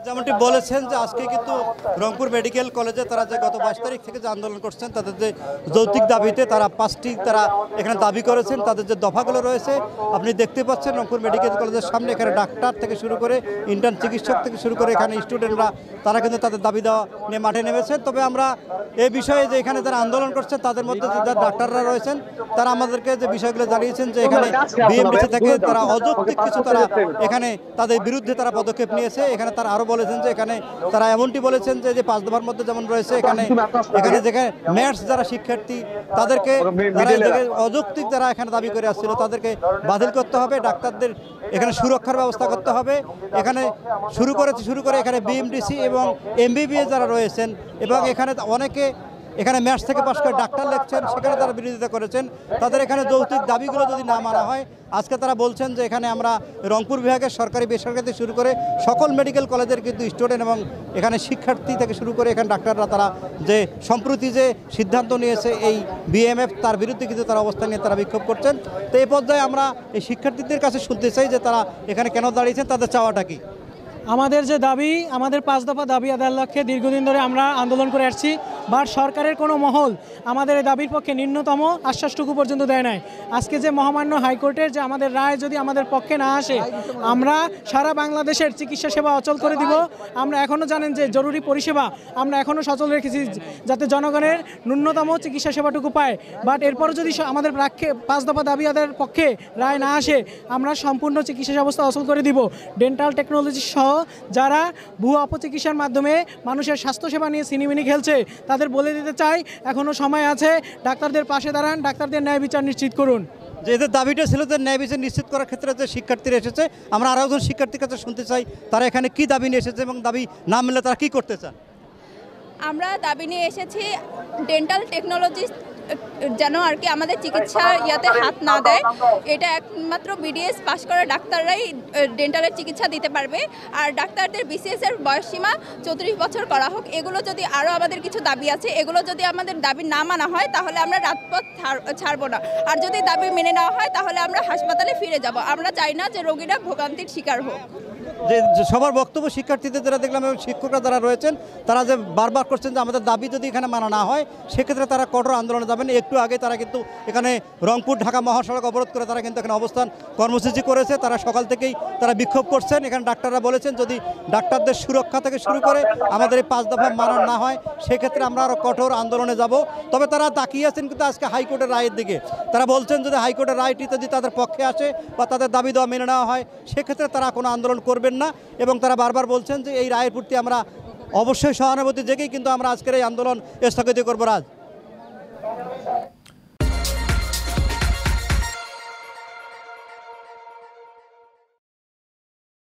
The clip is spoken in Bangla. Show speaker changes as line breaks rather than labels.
যেমনটি বলেছেন যে আজকে কিন্তু রংপুর মেডিকেল কলেজে তারা যে গত 22 তারিখ থেকে যে আন্দোলন করছেন, তাদের যে যৌক্তিক দাবিতে তারা 5টি তারা এখানে দাবি করেছেন। তাদের যে দফাগুলো রয়েছে আপনি দেখতে পাচ্ছেন রংপুর মেডিকেল কলেজের সামনে এখানে ডাক্তার থেকে শুরু করে ইন্টার্ন চিকিৎসক থেকে শুরু করে এখানে স্টুডেন্টরা তারা কিন্তু তাদের দাবি দেওয়া নিয়ে মাঠে নেমেছেন। তবে আমরা এই বিষয়ে যে এখানে যারা আন্দোলন করছেন তাদের মধ্যে যে ডাক্তাররা রয়েছেন তারা আমাদেরকে যে বিষয়গুলো জানিয়েছেন যে এখানে বিএমডিসি থেকে তারা অযৌক্তিক কিছু তারা এখানে তাদের বিরুদ্ধে তারা পদক্ষেপ নিয়েছে। এখানে তারা আরও বলেছেন যে এখানে তারা এমনটি বলেছেন যে 5 দফার মধ্যে যেমন রয়েছে এখানে যেখানে ম্যাথস যারা শিক্ষার্থী তাদেরকে তারা অযৌক্তিক যারা এখানে দাবি করে আসছিল তাদেরকে বাতিল করতে হবে, ডাক্তারদের এখানে সুরক্ষার ব্যবস্থা করতে হবে। এখানে শুরু করে এখানে বিএমডিসি এবং এমবিবিএস যারা রয়েছেন এবং এখানে অনেকে এখানে ম্যাথস থেকে পাশ করে ডাক্তার লেখছেন, সেখানে তারা বিরোধিতা করেছেন। তাদের এখানে যৌক্তিক দাবিগুলো যদি না মানা হয়, আজকে তারা বলছেন যে এখানে আমরা রংপুর বিভাগের সরকারি বেসরকারি থেকে শুরু করে সকল মেডিকেল কলেজের কিন্তু স্টুডেন্ট এবং এখানে শিক্ষার্থী থেকে শুরু করে এখানে ডাক্তাররা তারা যে সম্প্রতি যে সিদ্ধান্ত নিয়েছে এই বিএমএফ তার বিরুদ্ধে কিন্তু তারা অবস্থান নিয়ে তারা বিক্ষোভ করছেন। তো এই পর্যায়ে আমরা এই শিক্ষার্থীদের কাছে শুনতে চাই যে তারা এখানে কেন দাঁড়িয়েছেন, তাদের চাওয়াটা কি।
আমাদের যে দাবি, আমাদের 5 দফা দাবি আদায়ের লক্ষ্যে দীর্ঘদিন ধরে আমরা আন্দোলন করে আসছি, বাট সরকারের কোনো মহল আমাদের এই দাবির পক্ষে ন্যূনতম আশ্বাসটুকু পর্যন্ত দেয় নাই। আজকে যে মহামান্য হাইকোর্টের যে আমাদের রায় যদি আমাদের পক্ষে না আসে, আমরা সারা বাংলাদেশের চিকিৎসা সেবা অচল করে দিব। আমরা এখনও জানেন যে জরুরি পরিষেবা আমরা এখনও সচল রেখেছি যাতে জনগণের ন্যূনতম চিকিৎসা সেবাটুকু পায়। বাট এরপরও যদি আমাদের 5 দফা দাবি আদায়ের পক্ষে রায় না আসে, আমরা সম্পূর্ণ চিকিৎসা ব্যবস্থা অচল করে দিব। ডেন্টাল টেকনোলজি সহ যারা ভুয়া অপচিকিৎসার মাধ্যমে মানুষের স্বাস্থ্যসেবা নিয়ে সিনেমিনি খেলছে তাদের বলে দিতে চাই এখনও সময় আছে, ডাক্তারদের পাশে দাঁড়ান, ডাক্তারদের ন্যায় বিচার নিশ্চিত করুন।
যে এদের দাবিটা ছিল যে ন্যায় বিচার নিশ্চিত করার ক্ষেত্রে যে শিক্ষার্থীরা এসেছে, আমরা আরও একজন শিক্ষার্থীর কাছে শুনতে চাই তারা এখানে কি দাবি নিয়ে এসেছে এবং দাবি না মিললে তারা কি করতে চান।
আমরা দাবি নিয়ে এসেছি ডেন্টাল টেকনোলজি যেন আর কি আমাদের চিকিৎসা ইয়াতে হাত না দেয়। এটা একমাত্র বিডিএস পাস করা ডাক্তাররাই ডেন্টালের চিকিৎসা দিতে পারবে। আর ডাক্তারদের বিসিএসের বয়সসীমা 34 বছর করা হোক। এগুলো যদি আরও আমাদের কিছু দাবি আছে, এগুলো যদি আমাদের দাবি না মানা হয় তাহলে আমরা রাজপথ ছাড়বো না। আর যদি দাবি মেনে নেওয়া হয় তাহলে আমরা হাসপাতালে ফিরে যাব। আমরা চাই না যে রোগীরা ভোগান্তির শিকার হোক।
যে সবার বক্তব্য শিক্ষার্থীদের যারা দেখলাম এবং শিক্ষকরা যারা রয়েছেন তারা যে বারবার করছেন যে আমাদের দাবি যদি এখানে মানা না হয় সেক্ষেত্রে তারা কঠোর আন্দোলনে যাবেন। একটু আগে তারা কিন্তু এখানে রংপুর ঢাকা মহাসড়ক অবরোধ করে তারা কিন্তু এখানে অবস্থান কর্মসূচি করেছে। তারা সকাল থেকেই তারা বিক্ষোভ করছেন। এখানে ডাক্তাররা বলেছেন যদি ডাক্তারদের সুরক্ষা থেকে শুরু করে আমাদের এই 5 দফা মানা না হয় সেক্ষেত্রে আমরা আরও কঠোর আন্দোলনে যাব। তবে তারা তাকিয়ে আছেন কিন্তু আজকে হাইকোর্টের রায়ের দিকে। তারা বলছেন যদি হাইকোর্টের রায়টি যদি তাদের পক্ষে আসে বা তাদের দাবি দেওয়া মেনে নেওয়া হয় সেক্ষেত্রে তারা কোনো আন্দোলন করবেন না। এবং তারা বারবার বলছেন যে এই রায়ের প্রতি আমরা অবশ্যই সহানুভূতি জেগেই কিন্তু আমরা আজকের এই আন্দোলন স্থগিত করবো। রাজ।